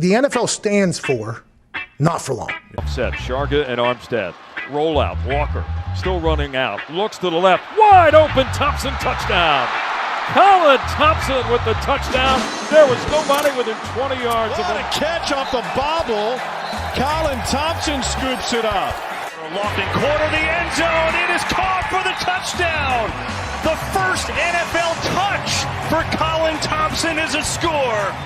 the NFL stands for not for long. Set Sharga and Armstead. Roll out. Walker still running out. Looks to the left. Wide open. Thompson touchdown. Colin Thompson with the touchdown. There was nobody within 20 yards of him. What a catch off the bobble. Colin Thompson scoops it up. Lofton corner the end zone. It is caught for the touchdown. The first NFL touch for Colin Thompson is a score.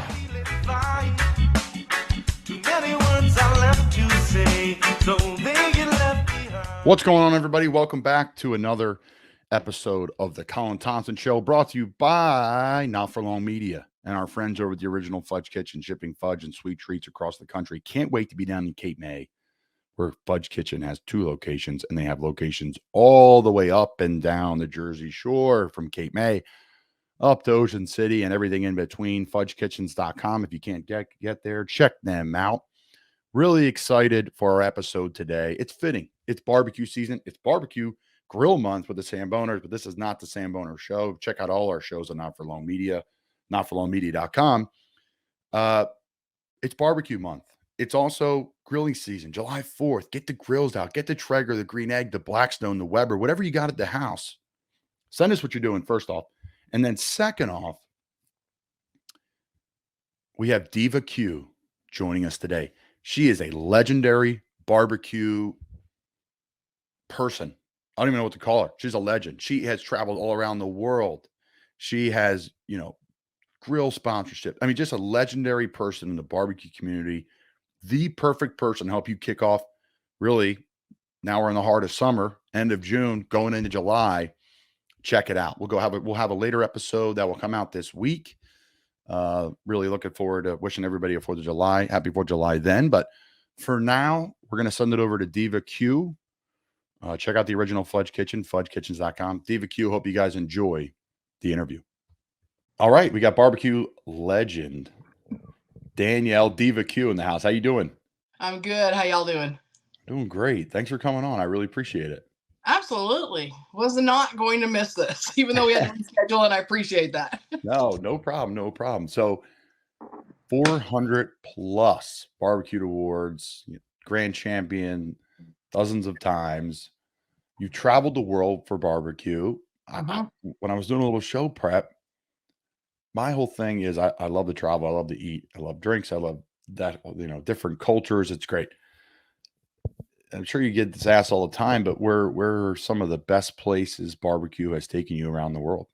What's going on, everybody? Welcome back to another episode of the Colin Thompson Show, brought to you by Not For Long Media and our friends over at the original Fudge Kitchen, shipping fudge and sweet treats across the country. Can't wait to be down in Cape May, where Fudge Kitchen has 2 locations, and they have locations all the way up and down the Jersey Shore, from Cape May up to Ocean City and everything in between. FudgeKitchens.com. If you can't get there, check them out. Really excited for our episode today. It's fitting. It's barbecue season. It's barbecue grill month with the Samboners, but this is not the Samboner Show. Check out all our shows on Not For Long Media, notforlongmedia.com. It's barbecue month. It's also grilling season, July 4th. Get the grills out. Get the Traeger, the Green Egg, the Blackstone, the Weber, whatever you got at the house. Send us what you're doing, first off. And then second off, we have Diva Q joining us today. She is a legendary barbecue person. I don't even know what to call her. She's a legend. She has traveled all around the world. She has, grill sponsorship. I mean, just a legendary person in the barbecue community. The perfect person to help you kick off. Really, now we're in the heart of summer, end of June, going into July. Check it out. We'll have a later episode that will come out this week. Really looking forward to wishing everybody a 4th of July. Happy 4th of July then. But for now, we're going to send it over to Diva Q. Check out the original Fudge Kitchen, FudgeKitchens.com. Diva Q, hope you guys enjoy the interview. All right, we got barbecue legend Danielle Diva Q in the house. How you doing? I'm good. How y'all doing? Doing great. Thanks for coming on. I really appreciate it. Absolutely. Was not going to miss this, even though we had to reschedule, and I appreciate that. No problem. No problem. So 400 plus barbecued awards, grand champion dozens of times. You traveled the world for barbecue. When I was doing a little show prep, my whole thing is I love to travel. I love to eat. I love drinks. I love that, different cultures. It's great. I'm sure you get this asked all the time, but where are some of the best places barbecue has taken you around the world?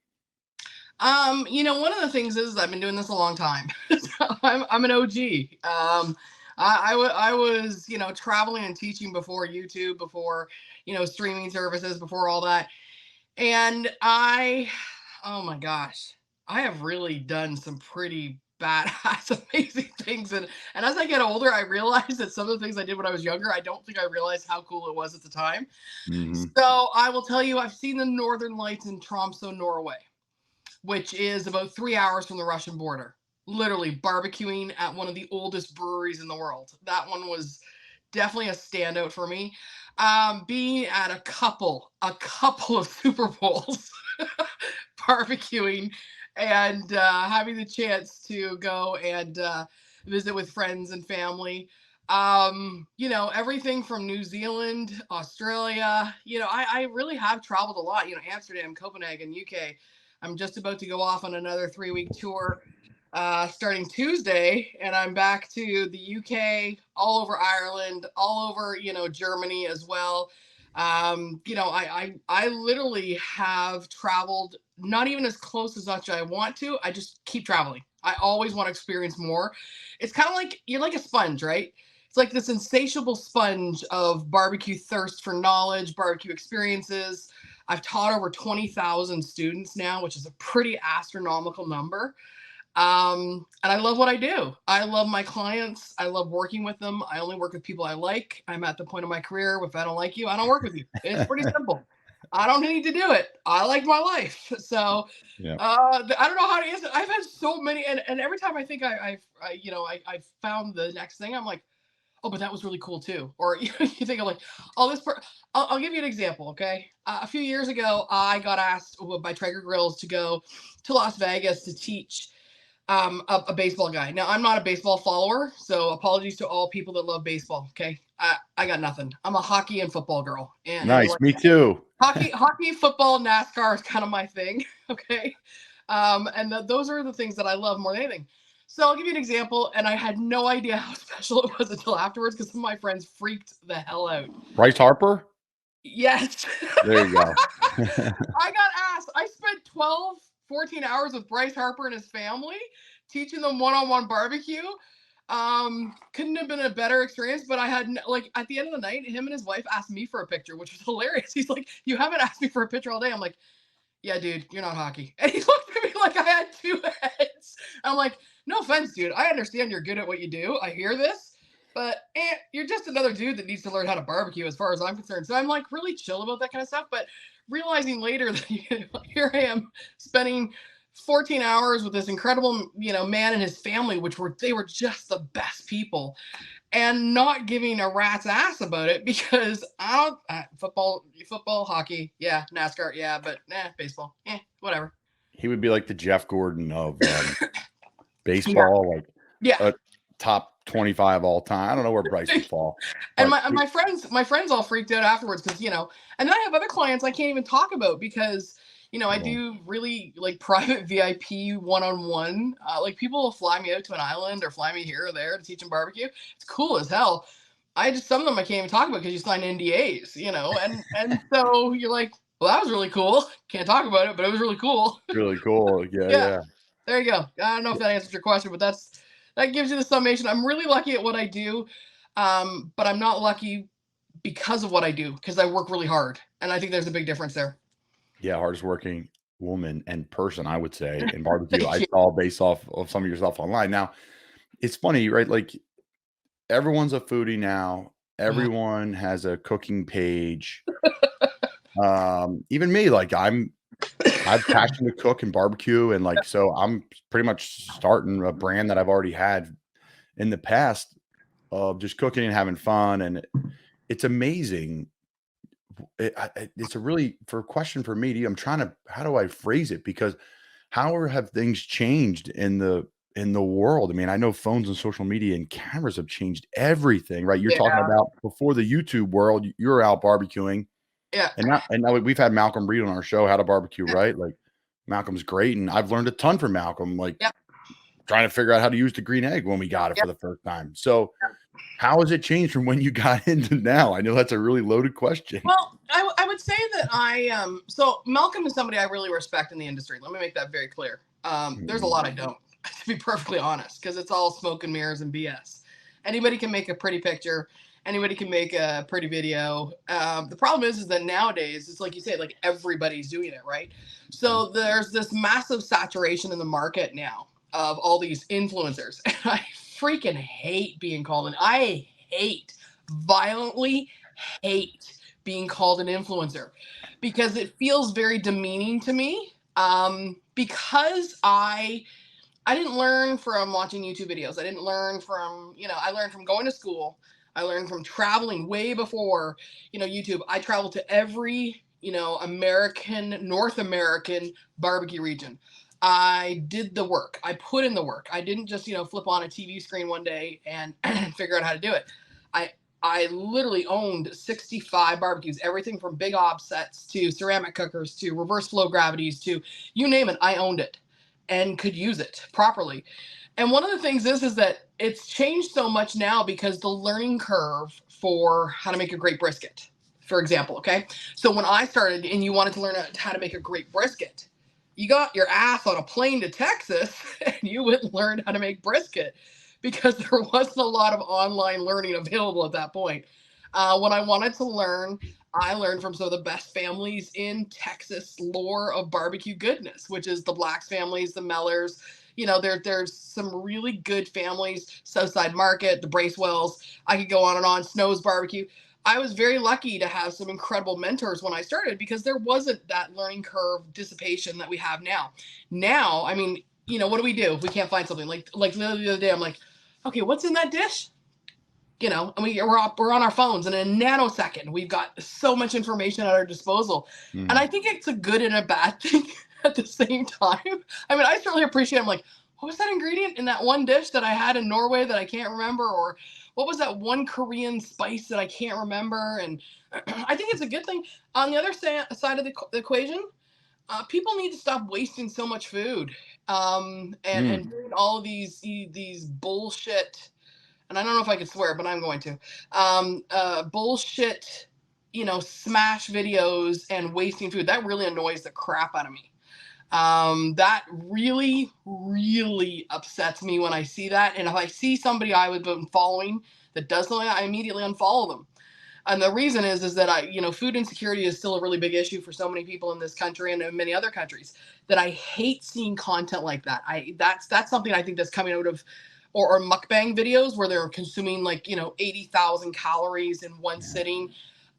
One of the things is I've been doing this a long time. So I'm an OG. I was, traveling and teaching before YouTube, before, streaming services, before all that. And oh my gosh, I have really done some pretty badass, amazing things. And as I get older, I realize that some of the things I did when I was younger, I don't think I realized how cool it was at the time. Mm-hmm. So I will tell you, I've seen the Northern Lights in Tromsø, Norway, which is about 3 hours from the Russian border. Literally barbecuing at one of the oldest breweries in the world. That one was definitely a standout for me. Being at a couple of Super Bowls, barbecuing, and having the chance to go and visit with friends and family. Everything from New Zealand, Australia. I really have traveled a lot. Amsterdam, Copenhagen, UK. I'm just about to go off on another 3-week tour starting Tuesday, and I'm back to the UK, all over Ireland, all over, Germany as well. I literally have traveled not even as close as much as I want to. I just keep traveling. I always want to experience more. It's kind of like you're like a sponge, right? It's like this insatiable sponge of barbecue thirst for knowledge, barbecue experiences. I've taught over 20,000 students now, which is a pretty astronomical number. And I love what I do. I love my clients. I love working with them. I only work with people I like. I'm at the point of my career, if I don't like you, I don't work with you. It's pretty simple. I don't need to do it. I like my life. So, yeah. I don't know how to answer. I've had so many, and every time I think I've found the next thing, I'm like, oh, but that was really cool too. Or you think I'm like, oh, I'll give you an example. Okay. A few years ago, I got asked by Traeger Grills to go to Las Vegas to teach a baseball guy. Now, I'm not a baseball follower, so apologies to all people that love baseball. Okay, I got nothing. I'm a hockey and football girl. And Nice, like, me too. hockey, football, NASCAR is kind of my thing. Okay, and those are the things that I love more than anything. So I'll give you an example, and I had no idea how special it was until afterwards because some of my friends freaked the hell out. Bryce Harper? Yes. There you go. I got asked. I spent 12, 14 hours with Bryce Harper and his family, teaching them one-on-one barbecue. Couldn't have been a better experience, but I had like at the end of the night, him and his wife asked me for a picture, which was hilarious. He's like, "You haven't asked me for a picture all day." I'm like, "Yeah, dude, you're not hockey." And he looked at me like I had two heads. I'm like, "No offense, dude. I understand you're good at what you do. I hear this. But you're just another dude that needs to learn how to barbecue as far as I'm concerned." So I'm like really chill about that kind of stuff. But realizing later that here I am spending 14 hours with this incredible, man and his family, they were just the best people, and not giving a rat's ass about it because I don't football, hockey, yeah, NASCAR, yeah, but baseball, whatever. He would be like the Jeff Gordon of baseball, like Yeah. top 25 all time. I don't know where Bryce would fall. And my friends all freaked out afterwards because, and then I have other clients I can't even talk about because, I do really like private VIP one-on-one. Like people will fly me out to an island or fly me here or there to teach them barbecue. It's cool as hell. Some of them I can't even talk about because you sign NDAs, and so you're like, well, that was really cool. Can't talk about it, but it was really cool. Really cool. Yeah. There you go. I don't know if that answers your question, but that gives you the summation. I'm really lucky at what I do, but I'm not lucky because of what I do, because I work really hard. And I think there's a big difference there. Yeah, hardest working woman and person, I would say, in barbecue. I saw based off of some of your stuff online. Now, it's funny, right? Like everyone's a foodie now. Everyone has a cooking page. Even me, like I'm passionate to cook and barbecue, and like so I'm pretty much starting a brand that I've already had in the past of just cooking and having fun, and it's amazing. It's a really for a question for me. I'm trying to how do I phrase it because how have things changed in the world? I mean, I know phones and social media and cameras have changed everything, right? You're talking about before the YouTube world, you're out barbecuing. Yeah. And now we've had Malcolm Reed on our show, How to Barbecue, right? Like Malcolm's great. And I've learned a ton from Malcolm, like trying to figure out how to use the green egg when we got it for the first time. So how has it changed from when you got into now? I know that's a really loaded question. Well, I would say that so Malcolm is somebody I really respect in the industry. Let me make that very clear. There's a lot I don't, to be perfectly honest, because it's all smoke and mirrors and BS. Anybody can make a pretty picture. Anybody can make a pretty video. The problem is that nowadays, it's like you say, like everybody's doing it, right? So there's this massive saturation in the market now of all these influencers. And I freaking hate being called violently hate being called an influencer because it feels very demeaning to me. Because I didn't learn from watching YouTube videos. I didn't learn from, I learned from going to school. I learned from traveling way before, YouTube. I traveled to every, North American barbecue region. I did the work. I put in the work. I didn't just, flip on a TV screen one day and figure out how to do it. I literally owned 65 barbecues, everything from big offsets to ceramic cookers to reverse flow gravities to you name it. I owned it and could use it properly. And one of the things is that it's changed so much now because the learning curve for how to make a great brisket, for example, okay? So when I started and you wanted to learn how to make a great brisket, you got your ass on a plane to Texas and you went and learned how to make brisket because there wasn't a lot of online learning available at that point. When I wanted to learn, I learned from some of the best families in Texas lore of barbecue goodness, which is the Blacks families, the Mellers. There's some really good families, Southside Market, the Bracewells. I could go on and on, Snow's Barbecue. I was very lucky to have some incredible mentors when I started because there wasn't that learning curve dissipation that we have now. Now, I mean, what do we do if we can't find something? Like the other day, I'm like, okay, what's in that dish? And we're on our phones, and in a nanosecond, we've got so much information at our disposal. And I think it's a good and a bad thing at the same time. I mean, I certainly appreciate. I'm like, what was that ingredient in that one dish that I had in Norway that I can't remember? Or what was that one Korean spice that I can't remember? And I think it's a good thing. On the other side of the equation, people need to stop wasting so much food, and doing all of these bullshit. And I don't know if I can swear, but I'm going to. Bullshit, smash videos and wasting food. That really annoys the crap out of me. That really, really upsets me when I see that. And if I see somebody I would been following that does something, I immediately unfollow them. And the reason is that food insecurity is still a really big issue for so many people in this country and in many other countries, that I hate seeing content like that. That's something I think that's coming out of, or mukbang videos where they're consuming 80,000 calories in one sitting.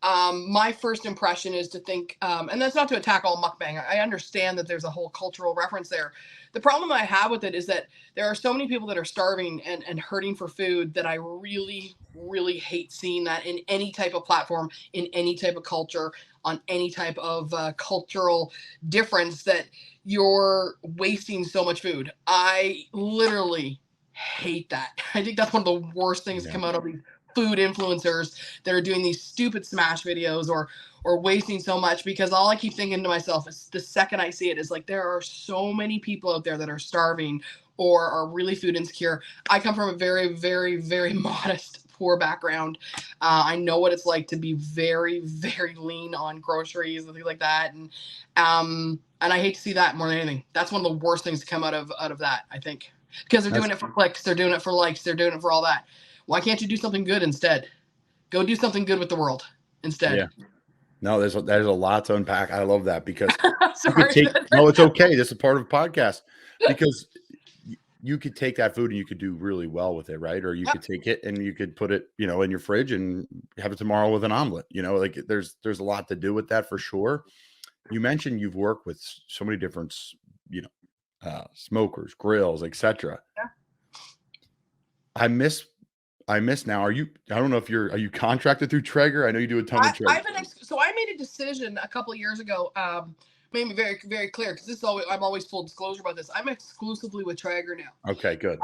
My first impression is to think, and that's not to attack all mukbang. I understand that there's a whole cultural reference there. The problem I have with it is that there are so many people that are starving and hurting for food that I really, really hate seeing that in any type of platform, in any type of culture, on any type of cultural difference, that you're wasting so much food. I literally hate that. I think that's one of the worst things to come out of these food influencers that are doing these stupid smash videos or wasting so much, because all I keep thinking to myself is, the second I see it, is like, there are so many people out there that are starving or are really food insecure. I come from a very, very, very modest, poor background. I know what it's like to be very, very lean on groceries and things like that. And I hate to see that more than anything. That's one of the worst things to come out of that, I think, because they're doing it for clicks, they're doing it for likes, they're doing it for all that. Why can't you do something good instead? Go do something good with the world instead. Yeah. No, there's a lot to unpack. I love that, because Sorry. no, it's okay. This is part of a podcast, because you could take that food and you could do really well with it, right? Or you could take it and you could put it, in your fridge and have it tomorrow with an omelet. There's a lot to do with that for sure. You mentioned you've worked with so many different, smokers, grills, etc. Yeah. I miss now. I don't know if are you contracted through Traeger? I know you do a ton of Traeger. So I made a decision a couple of years ago, made me very, very clear, because I'm always full disclosure about this. I'm exclusively with Traeger now. Okay, good.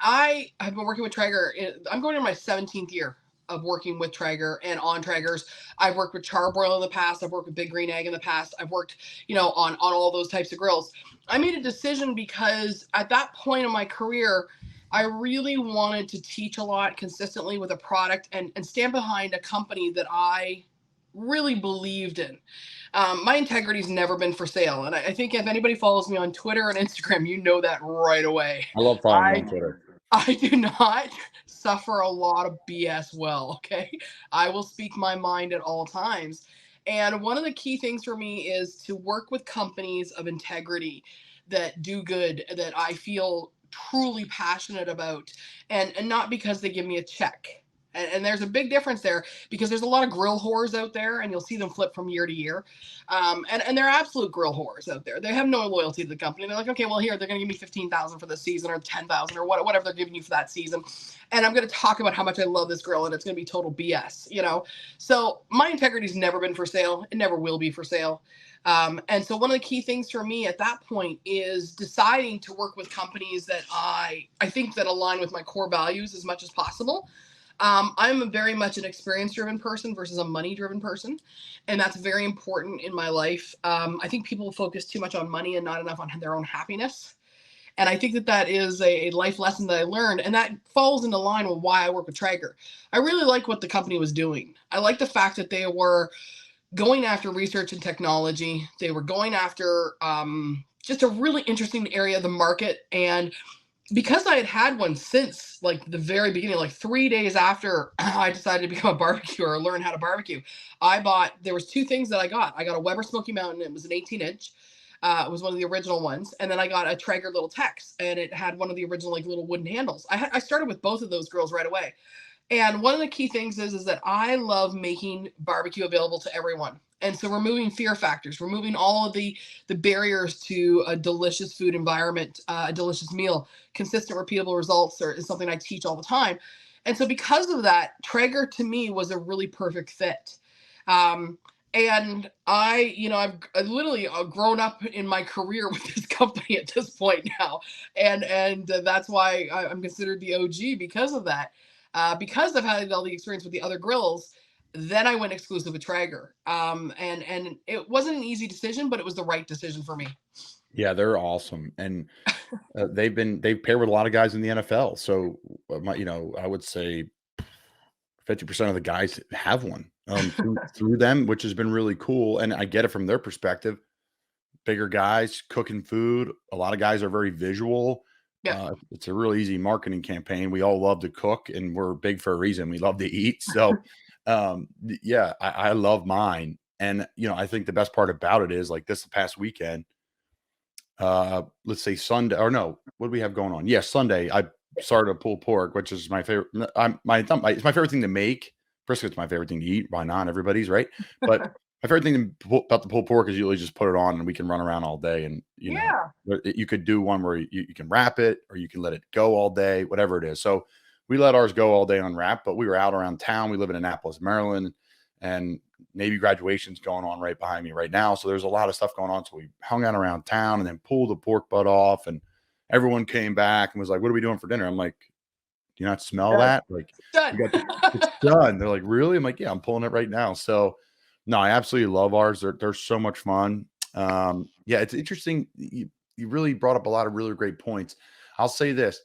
I have been working with Traeger. I'm going into my 17th year of working with Traeger and on Traegers. I've worked with Charbroil in the past. I've worked with Big Green Egg in the past. I've worked, on all those types of grills. I made a decision because at that point in my career, I really wanted to teach a lot consistently with a product and stand behind a company that I really believed in. My integrity's never been for sale. And I think if anybody follows me on Twitter and Instagram, you know that right away. I love following you on Twitter. I do not suffer a lot of BS well, okay? I will speak my mind at all times. And one of the key things for me is to work with companies of integrity that do good, that I feel truly passionate about, and not because they give me a check. And there's a big difference there, because there's a lot of grill whores out there, and you'll see them flip from year to year. And they're absolute grill whores out there. They have no loyalty to the company. They're like, okay, well, here, they're going to give me 15,000 for this season, or 10,000, or whatever they're giving you for that season. And I'm going to talk about how much I love this grill, and it's going to be total BS, So my integrity's never been for sale. It never will be for sale. And so one of the key things for me at that point is deciding to work with companies that I think that align with my core values as much as possible. I'm very much an experience-driven person versus a money-driven person, and that's very important in my life. I think people focus too much on money and not enough on their own happiness. And I think that is a life lesson that I learned, and that falls into line with why I work with Traeger. I really like what the company was doing. I like the fact that they were going after research and technology. They were going after just a really interesting area of the market. And because I had one since the very beginning, 3 days after I decided to become a barbecuer or learn how to barbecue, there was two things that I got. I got a Weber Smoky Mountain. It was an 18-inch. It was one of the original ones. And then I got a Traeger Little Tex, and it had one of the original little wooden handles. I started with both of those grills right away. And one of the key things is that I love making barbecue available to everyone. And so removing fear factors, removing all of the barriers to a delicious food environment, a delicious meal, consistent, repeatable results is something I teach all the time. And so because of that, Traeger to me was a really perfect fit. And I've literally grown up in my career with this company at this point now, and that's why I'm considered the OG because of that. Because I've had all the experience with the other grills, then I went exclusive with Traeger. And it wasn't an easy decision, but it was the right decision for me. Yeah, they're awesome, and they've paired with a lot of guys in the NFL. So, I would say 50% of the guys have one through them, which has been really cool. And I get it from their perspective. Bigger guys cooking food. A lot of guys are very visual. Yeah. It's a real easy marketing campaign. We all love to cook, and we're big for a reason. We love to eat. So, yeah, I love mine. And I think the best part about it is like this past weekend. Let's say Sunday, or no, what do we have going on? Yeah, Sunday. I started a pulled pork, which is my favorite. It's my favorite thing to make. Brisket's my favorite thing to eat. Why not? Everybody's right. But my favorite thing about the pulled pork is usually just put it on and we can run around all day. And you could do one where you can wrap it or you can let it go all day, whatever it is. So we let ours go all day unwrapped, but we were out around town. We live in Annapolis, Maryland, and Navy graduation's going on right behind me right now. So there's a lot of stuff going on. So we hung out around town and then pulled the pork butt off, and everyone came back and was like, "What are we doing for dinner?" I'm like, "Do you not smell that? Like, Done. it's done." They're like, "Really?" I'm like, "Yeah, I'm pulling it right now." So no, I absolutely love ours. They're so much fun. Yeah, it's interesting. You really brought up a lot of really great points. I'll say this.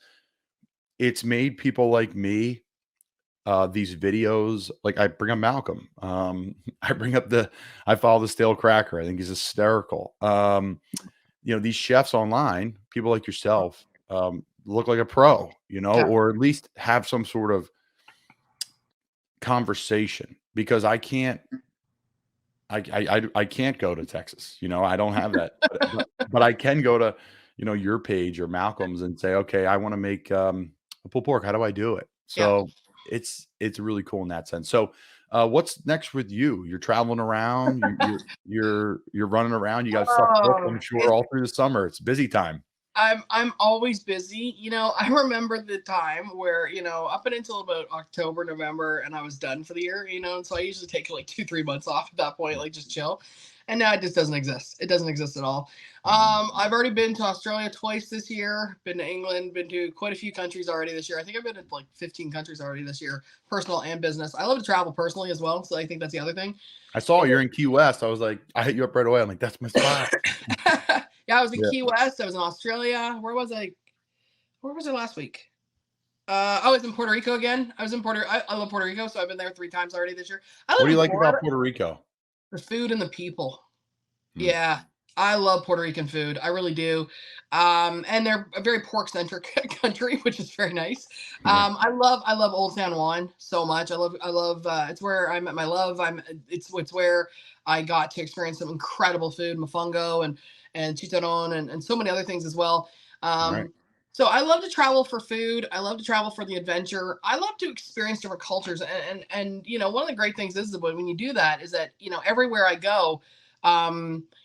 It's made people like me these videos, like I bring up Malcolm. I follow the stale cracker. I think he's hysterical. These chefs online, people like yourself, look like a pro, or at least have some sort of conversation, because I can't go to Texas. I don't have that, but I can go to, your page or Malcolm's and say, okay, I want to make a pulled pork. How do I do it? So it's really cool in that sense. So what's next with you? You're traveling around, you're running around, you got stuff booked, I'm sure, all through the summer. It's busy time. I'm always busy. I remember the time where, up until about October, November, and I was done for the year, and so I usually take like 2-3 months off at that point, like just chill. And now it just doesn't exist. It doesn't exist at all. I've already been to Australia twice this year, been to England, been to quite a few countries already this year. I think I've been to like 15 countries already this year, personal and business. I love to travel personally as well. So I think that's the other thing. I saw you're in Key West. I was like, I hit you up right away. I'm like, that's my spot. Yeah, I was in Key West. I was in Australia. Where was I? Where was I last week? I was in Puerto Rico again. I love Puerto Rico, so I've been there 3 times already this year. What do you like about Puerto Rico? The food and the people. Yeah, I love Puerto Rican food. I really do. And they're a very pork-centric country, which is very nice. I love Old San Juan so much. I love it's where I met my love. It's where I got to experience some incredible food, mofongo and chicharron and so many other things as well. So I love to travel for food. I love to travel for the adventure. I love to experience different cultures. And one of the great things is that when you do that is that, everywhere I go,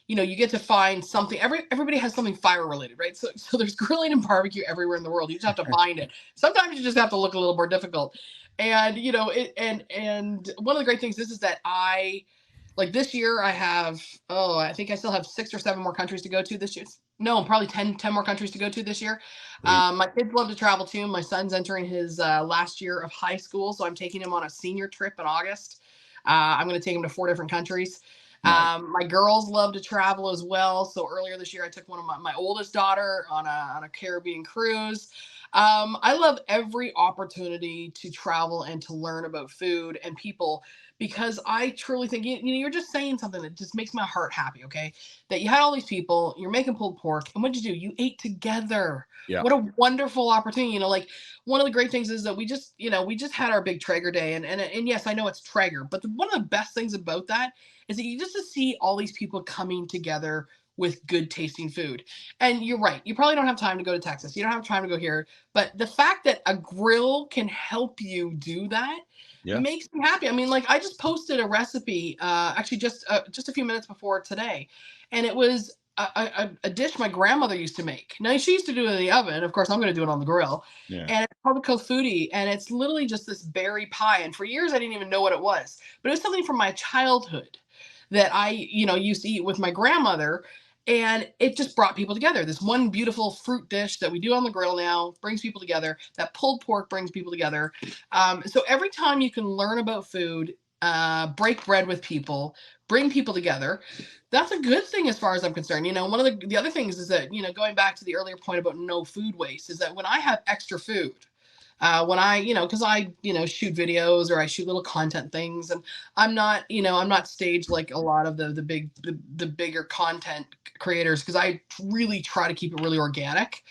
you get to find something. Everybody has something fire related, right? So there's grilling and barbecue everywhere in the world. You just have to find it. Sometimes you just have to look a little more difficult. And, and one of the great things is that like this year I have, I think I still have 6 or 7 more countries to go to this year. No, probably 10 more countries to go to this year. My kids love to travel too. My son's entering his last year of high school, so I'm taking him on a senior trip in August. I'm going to take him to 4 different countries. Nice. My girls love to travel as well. So earlier this year, I took one of my oldest daughter on a Caribbean cruise. I love every opportunity to travel and to learn about food and people, because I truly think, you're just saying something that just makes my heart happy. Okay. That you had all these people, you're making pulled pork, and what'd you do? You ate together. Yeah. What a wonderful opportunity. Like one of the great things is that we just had our big Traeger day, and yes, I know it's Traeger, but one of the best things about that is that you just to see all these people coming together with good tasting food. And you're right. You probably don't have time to go to Texas. You don't have time to go here. But the fact that a grill can help you do that makes me happy. I mean, like I just posted a recipe, actually just a few minutes before today. And it was a dish my grandmother used to make. Now she used to do it in the oven. Of course, I'm going to do it on the grill. Yeah. And it's called a kofuti, and it's literally just this berry pie. And for years, I didn't even know what it was. But it was something from my childhood that I, used to eat with my grandmother. And it just brought people together. This one beautiful fruit dish that we do on the grill now brings people together. That pulled pork brings people together. So every time you can learn about food, break bread with people, bring people together, that's a good thing as far as I'm concerned. One of the other things is that, going back to the earlier point about no food waste, is that when I have extra food, when I, because I, shoot videos or I shoot little content things, and I'm not staged like a lot of the bigger content creators, because I really try to keep it really organic.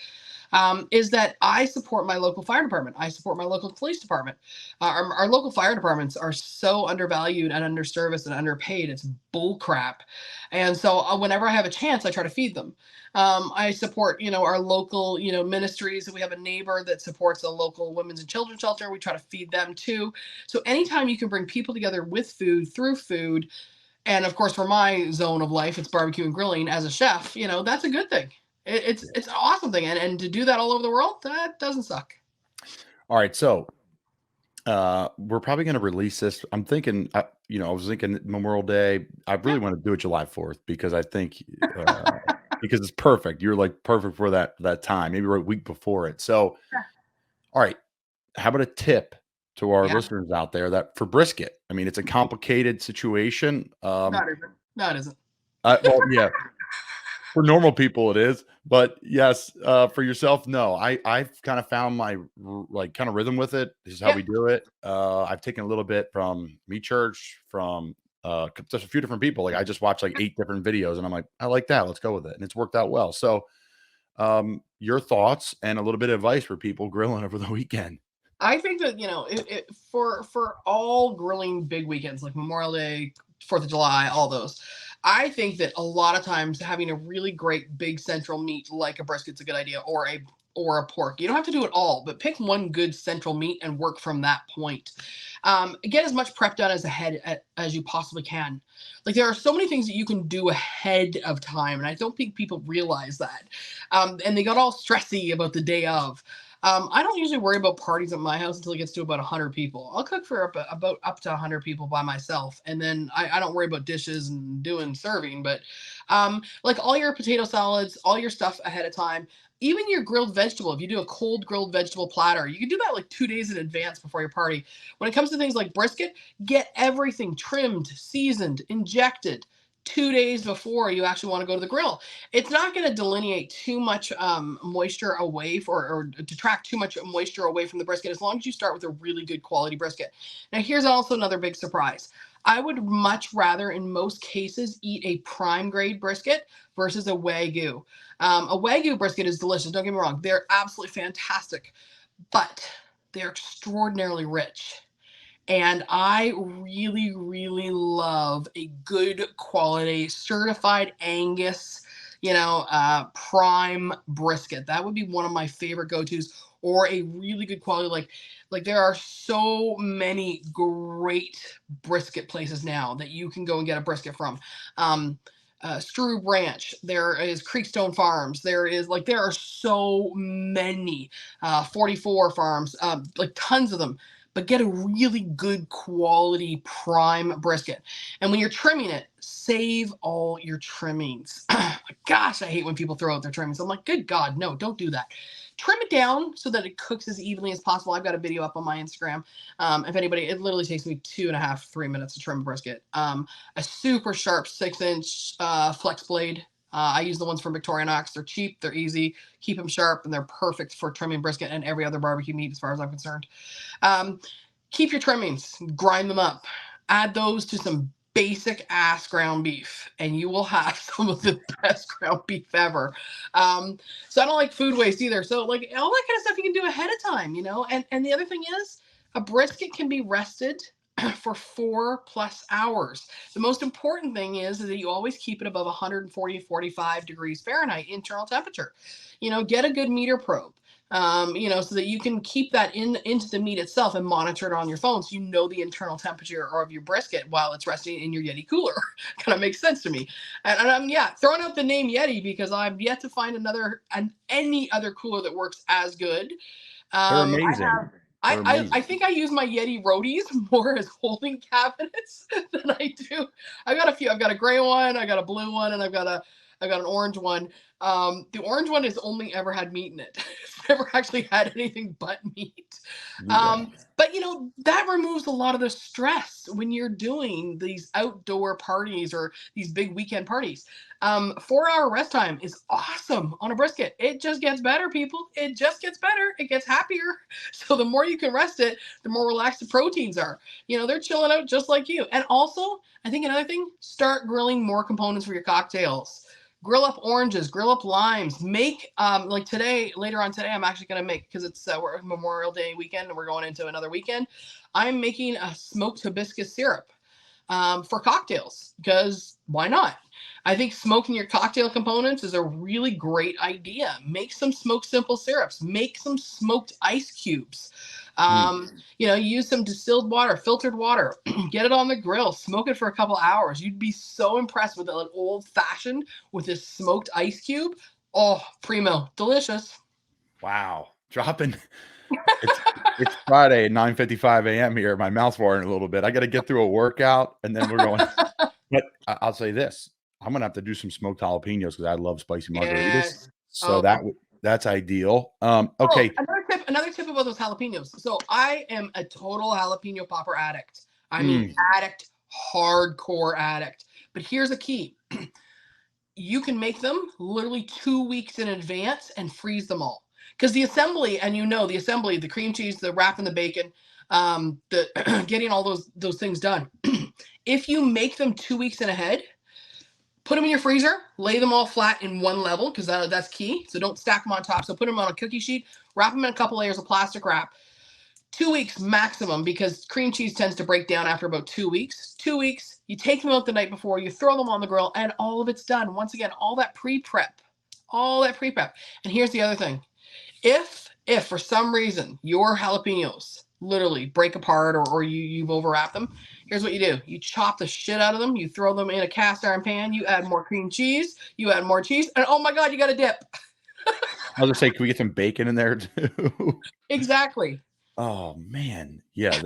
Is that I support my local fire department. I support my local police department. Our local fire departments are so undervalued and underserviced and underpaid. It's bull crap. And so whenever I have a chance, I try to feed them. I support, our local, ministries. We have a neighbor that supports a local women's and children's shelter. We try to feed them too. So anytime you can bring people together with food, through food, and of course, for my zone of life, it's barbecue and grilling as a chef, that's a good thing. It's an awesome thing, and to do that all over the world, that doesn't suck. All right, so we're probably going to release this. I'm thinking, I was thinking Memorial Day. I really want to do it July 4th because I think because it's perfect. You're like perfect for that time. Maybe we're a week before it. So, all right, how about a tip to our listeners out there that for brisket? I mean, it's a complicated situation. No, it isn't. Well, yeah. For normal people, it is, but yes, for yourself, no. I've kind of found my kind of rhythm with it. This is how we do it. I've taken a little bit from Me Church, from just a few different people. Like I just watched like 8 different videos, and I'm like, I like that. Let's go with it, and it's worked out well. So, your thoughts and a little bit of advice for people grilling over the weekend. I think that for all grilling big weekends like Memorial Day, 4th of July, all those. I think that a lot of times having a really great big central meat like a brisket's a good idea, or a pork. You don't have to do it all, but pick one good central meat and work from that point. Get as much prep done as you possibly can. Like there are so many things that you can do ahead of time, and I don't think people realize that. And they got all stressy about the day of. I don't usually worry about parties at my house until it gets to about 100 people. I'll cook for about up to 100 people by myself. And then I don't worry about dishes and doing serving, but like all your potato salads, all your stuff ahead of time, even your grilled vegetable. If you do a cold grilled vegetable platter, you can do that like 2 days in advance before your party. When it comes to things like brisket, get everything trimmed, seasoned, injected 2 days before you actually want to go to the grill. It's not going to delineate too much moisture away or detract too much moisture away from the brisket, as long as you start with a really good quality brisket. Now, here's also another big surprise. I would much rather, in most cases, eat a prime grade brisket versus a Wagyu. A Wagyu brisket is delicious. Don't get me wrong. They're absolutely fantastic, but they're extraordinarily rich. And I really, really love a good quality certified Angus, prime brisket. That would be one of my favorite go-tos, or a really good quality. Like there are so many great brisket places now that you can go and get a brisket from. Stru Branch, there is Creekstone Farms, there are so many 44 farms, like tons of them. But get a really good quality prime brisket. And when you're trimming it, save all your trimmings. Gosh, I hate when people throw out their trimmings. I'm like, good God, no, don't do that. Trim it down so that it cooks as evenly as possible. I've got a video up on my Instagram. If anybody, it literally takes me 2.5, 3 minutes to trim a brisket. A super sharp 6-inch flex blade. I use the ones from Victorinox. They're cheap, they're easy, keep them sharp, and they're perfect for trimming brisket and every other barbecue meat as far as I'm concerned. Keep your trimmings, grind them up, add those to some basic ass ground beef, and you will have some of the best ground beef ever. So I don't like food waste either. So like all that kind of stuff you can do ahead of time, and the other thing is a brisket can be rested for 4+ hours. The most important thing is that you always keep it above 140, 45 degrees Fahrenheit internal temperature. Get a good meter probe. So that you can keep that into the meat itself and monitor it on your phone, so you know the internal temperature of your brisket while it's resting in your Yeti cooler. Kind of makes sense to me. And I'm throwing out the name Yeti because I've yet to find any other cooler that works as good. They're amazing. I think I use my Yeti roadies more as holding cabinets than I do. I've got a few. I've got a gray one, I got a blue one, and I've got an orange one. The orange one has only ever had meat in it. It's never actually had anything but meat. But that removes a lot of the stress when you're doing these outdoor parties or these big weekend parties. 4-hour rest time is awesome on a brisket. It just gets better, people. It just gets better. It gets happier. So the more you can rest it, the more relaxed the proteins are. They're chilling out just like you. And also, I think another thing, start grilling more components for your cocktails. Grill up oranges, grill up limes. Make like today, later on today, I'm actually going to make, because it's Memorial Day weekend and we're going into another weekend. I'm making a smoked hibiscus syrup for cocktails, because why not? I think smoking your cocktail components is a really great idea. Make some smoked simple syrups. Make some smoked ice cubes. Use some distilled water, filtered water, get it on the grill, smoke it for a couple hours. You'd be so impressed with an old fashioned with this smoked ice cube. Oh, primo, delicious. Wow. Dropping. It's Friday at 9:55 a.m. here. My mouth's watering a little bit. I got to get through a workout and then we're going. But I'll say this. I'm going to have to do some smoked jalapenos because I love spicy margaritas. Yes. So that's ideal. Okay. Another tip about those jalapenos. So I am a total jalapeno popper addict. I mean, addict, hardcore addict. But here's a key. You can make them literally 2 weeks in advance and freeze them all. Because the assembly, the cream cheese, the wrapping the bacon, the getting all those things done. If you make them 2 weeks in ahead, put them in your freezer, lay them all flat in one level, because that's key. So don't stack them on top. So put them on a cookie sheet, wrap them in a couple layers of plastic wrap. 2 weeks maximum, because cream cheese tends to break down after about 2 weeks. 2 weeks, you take them out the night before, you throw them on the grill, and all of it's done. Once again, all that pre-prep. And here's the other thing. If for some reason your jalapenos literally break apart or you've overwrapped them, here's what you do. You chop the shit out of them. You throw them in a cast iron pan. You add more cream cheese. You add more cheese. And oh my God, you got a dip. I was going to say, can we get some bacon in there too? Exactly. Oh man. Yeah.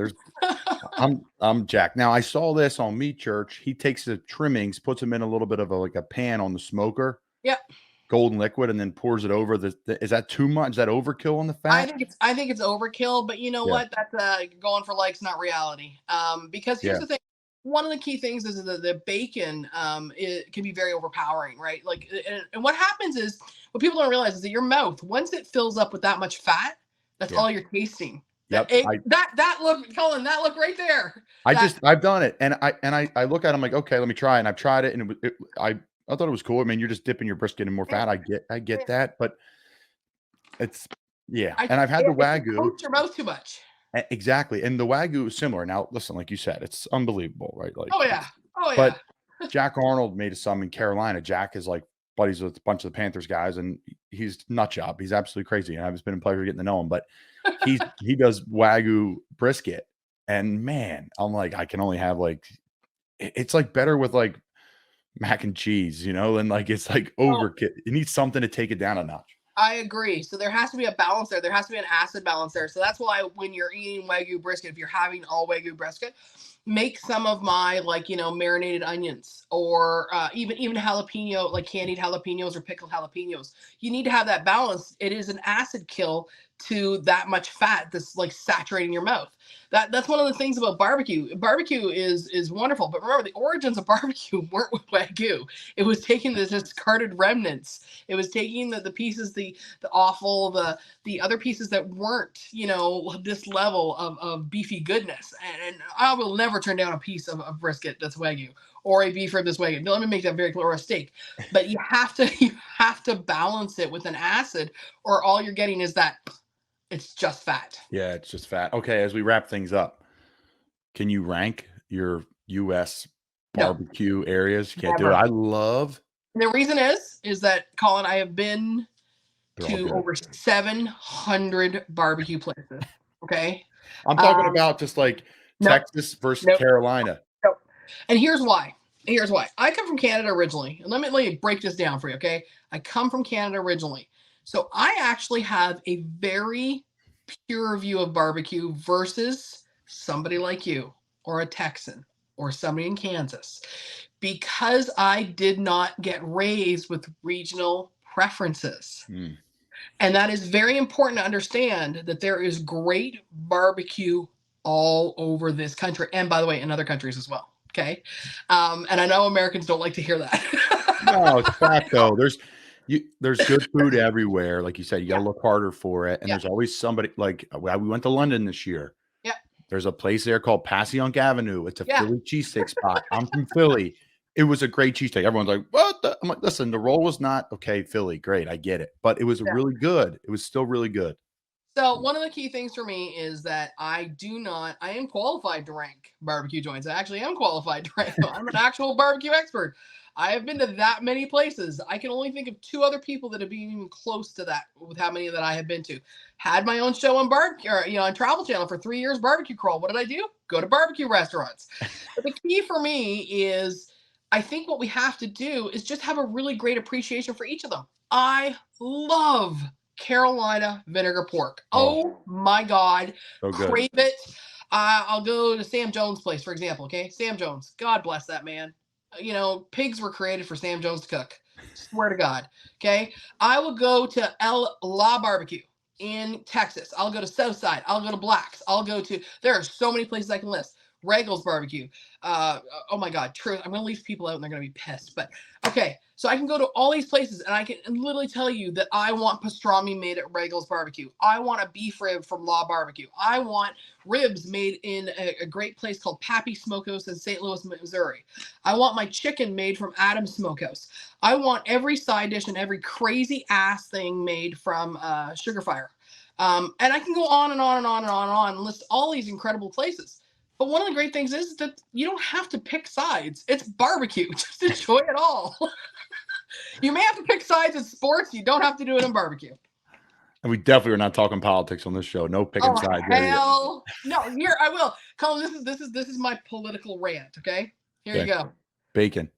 I'm Jack. Now I saw this on Meat Church. He takes the trimmings, puts them in a little bit of a pan on the smoker. Yep. Golden liquid, and then pours it over is that too much? Is that overkill on the fat? I think it's overkill, but you know what? That's going for likes, not reality. Because here's the thing. One of the key things is that the bacon it can be very overpowering, right? Like, and what happens is, what people don't realize is that your mouth, once it fills up with that much fat, that's all you're tasting. Yep. That look, Colin, that look right there. I've done it, and I look at it, I'm like, okay, let me try, and I've tried it, and I thought it was cool. I mean, you're just dipping your brisket in more fat. I get that, but it's and I've had the Wagyu. It coats your mouth too much. Exactly, and the Wagyu is similar. Now, listen, like you said, it's unbelievable, right? Like, but Jack Arnold made some in Carolina. Jack is like buddies with a bunch of the Panthers guys, and he's nut job. He's absolutely crazy, and I've been a pleasure getting to know him. But he does Wagyu brisket, and man, I'm like, I can only have it's like better with like mac and cheese, and like it's like overkill. You need something to take it down a notch. I agree. So there has to be a balance there. There has to be an acid balance there. So that's why when you're eating Wagyu brisket, if you're having all Wagyu brisket, make some of my marinated onions or even jalapeno, like candied jalapenos or pickled jalapenos. You need to have that balance. It is an acid kill to that much fat that's like saturating your mouth. That's one of the things about barbecue. Barbecue is wonderful, but remember the origins of barbecue weren't with Wagyu. It was taking the discarded remnants. It was taking the pieces, the offal, the other pieces that weren't, this level of beefy goodness. And I will never turn down a piece of brisket that's Wagyu or a beef rib that's Wagyu. Let me make that very clear, or a steak. But you have to balance it with an acid, or all you're getting is that it's just fat. Yeah, it's just fat. Okay, as we wrap things up, can you rank your U.S. barbecue areas? You can't do it. I love. The reason is that, Colin, I have been to over 700 barbecue places. Okay, I'm talking about just like Texas versus Carolina. Nope. And here's why. I come from Canada originally, and let me break this down for you. Okay, I come from Canada originally. So I actually have a very pure view of barbecue versus somebody like you or a Texan or somebody in Kansas, because I did not get raised with regional preferences. Mm. And that is very important to understand, that there is great barbecue all over this country. And by the way, in other countries as well. Okay. And I know Americans don't like to hear that. No, it's fact though. There's good food everywhere. Like you said, you got to look harder for it. And Yeah. there's always somebody like we went to London this year. Yeah. There's a place there called Passyunk Avenue. It's a Yeah. Philly cheesesteak spot. I'm from Philly. It was a great cheesesteak. Everyone's like, what? I'm like, listen, the roll was not okay. Philly, great. I get it. But it was Yeah. really good. It was still really good. So one of the key things for me is that I am qualified to rank barbecue joints. I actually am qualified to rank them. I'm an actual barbecue expert. I have been to that many places. I can only think of 2 other people that have been even close to that with how many that I have been to. Had my own show on barbecue, on Travel Channel for 3 years, Barbecue Crawl. What did I do? Go to barbecue restaurants. But the key for me is, I think what we have to do is just have a really great appreciation for each of them. I love Carolina vinegar pork. Oh my God. So good. Crave it. I'll go to Sam Jones' place, for example. Okay. Sam Jones. God bless that man. Pigs were created for Sam Jones to cook. Swear to God. Okay. I will go to El La Barbecue in Texas. I'll go to Southside. I'll go to Black's. There are so many places I can list. Regal's Barbecue. Oh my God. True. I'm going to leave people out and they're going to be pissed. But okay. So I can go to all these places and I can literally tell you that I want pastrami made at Regal's Barbecue. I want a beef rib from La Barbecue. I want ribs made in a great place called Pappy Smokehouse in St. Louis, Missouri. I want my chicken made from Adams Smokehouse. I want every side dish and every crazy ass thing made from Sugar Fire. And I can go on and on and on and on and on and list all these incredible places. But one of the great things is that you don't have to pick sides. It's barbecue. Just enjoy it all. You may have to pick sides in sports. You don't have to do it in barbecue. And we definitely are not talking politics on this show. No picking sides. Hell no. Here I will. Colin, this is my political rant. Okay. Here you go. Bacon.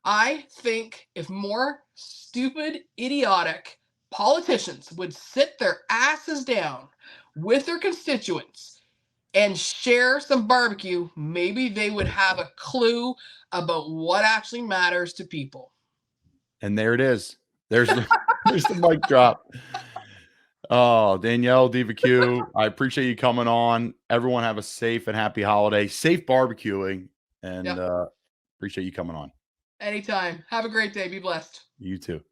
I think if more stupid, idiotic politicians would sit their asses down with their constituents and share some barbecue, maybe they would have a clue about what actually matters to people. And there it is. There's the mic drop. Oh, Danielle, Diva Q, I appreciate you coming on. Everyone have a safe and happy holiday. Safe barbecuing. And appreciate you coming on. Anytime. Have a great day. Be blessed. You too.